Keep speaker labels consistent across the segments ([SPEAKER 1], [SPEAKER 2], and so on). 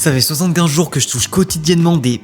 [SPEAKER 1] Ça fait 75 jours que je touche quotidiennement des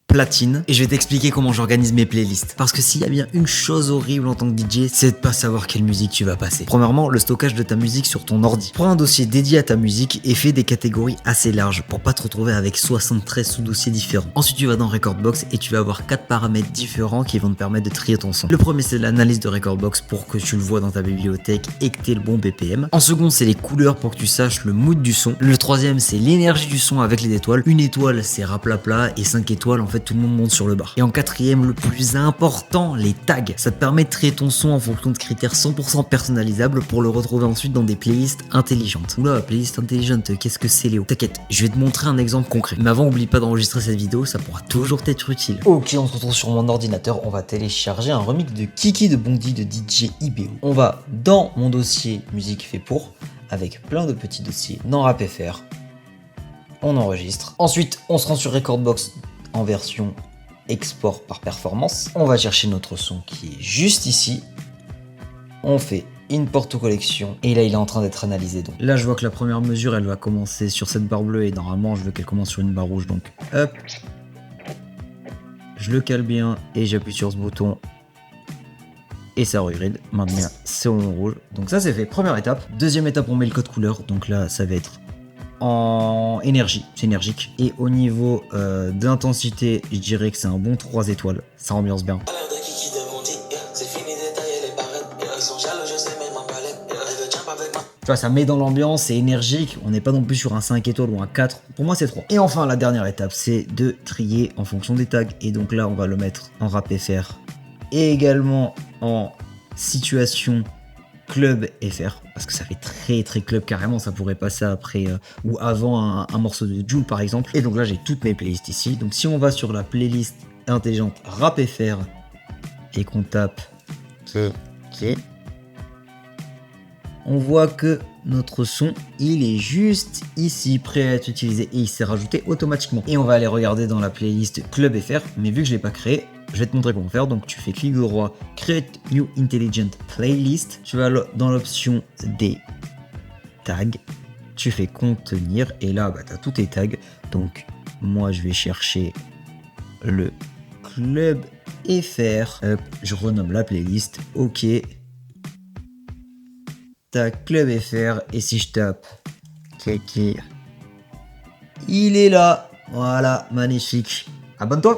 [SPEAKER 1] platine et je vais t'expliquer comment j'organise mes playlists. Parce que s'il y a bien une chose horrible en tant que DJ, c'est de pas savoir quelle musique tu vas passer. Premièrement, le stockage de ta musique sur ton ordi. Prends un dossier dédié à ta musique et fais des catégories assez larges pour pas te retrouver avec 73 sous-dossiers différents. Ensuite, tu vas dans Recordbox et tu vas avoir 4 paramètres différents qui vont te permettre de trier ton son. Le premier, c'est l'analyse de Recordbox pour que tu le vois dans ta bibliothèque et que tu aies le bon BPM. En second, c'est les couleurs pour que tu saches le mood du son. Le troisième, c'est l'énergie du son avec les étoiles. Une étoile, c'est raplapla et 5 étoiles, en fait, tout le monde monte sur le bar. Et en quatrième, le plus important, les tags. Ça te permet de trier ton son en fonction de critères 100% personnalisables pour le retrouver ensuite dans des playlists intelligentes. Oula, playlist intelligente, qu'est-ce que c'est Léo? T'inquiète, je vais te montrer un exemple concret. Mais avant, oublie pas d'enregistrer cette vidéo, ça pourra toujours t'être utile. Ok, on se retrouve sur mon ordinateur, on va télécharger un remix de Kiki de Bondy de DJ IBO. On va dans mon dossier musique fait pour, avec plein de petits dossiers dans RapFR. On enregistre. Ensuite, on se rend sur Recordbox en version export par performance. On va chercher notre son qui est juste ici. On fait import to collection et là il est en train d'être analysé. Donc là je vois que la première mesure elle va commencer sur cette barre bleue et normalement je veux qu'elle commence sur une barre rouge. Donc hop, je le cale bien et j'appuie sur ce bouton et ça regrade. Maintenant c'est en rouge. Donc ça c'est fait, première étape. Deuxième étape, on met le code couleur. Donc là ça va être en énergie, c'est énergique. Et au niveau d'intensité, je dirais que c'est un bon 3 étoiles. Ça ambiance bien. Tu vois, ça met dans l'ambiance, c'est énergique. On n'est pas non plus sur un 5 étoiles ou un 4. Pour moi, c'est 3. Et enfin, la dernière étape, c'est de trier en fonction des tags. Et donc là, on va le mettre en RapFR et également en situation club FR, parce que ça fait très club carrément, ça pourrait passer après ou avant un morceau de Jul par exemple. Et donc là j'ai toutes mes playlists ici. Donc si on va sur la playlist intelligente RapFR et qu'on tape OK, on voit que notre son il est juste ici prêt à être utilisé et il s'est rajouté automatiquement. Et on va aller regarder dans la playlist Club FR, mais vu que je l'ai pas créé, je vais te montrer comment faire. Donc tu fais clic droit, Create New Intelligent Playlist. Tu vas dans l'option des tags. Tu fais contenir et là bah, tu as tous tes tags. Donc moi je vais chercher le Club FR. Je renomme la playlist. OK. Tac Club FR. Et si je tape OK, il est là. Voilà, magnifique. Abonne-toi.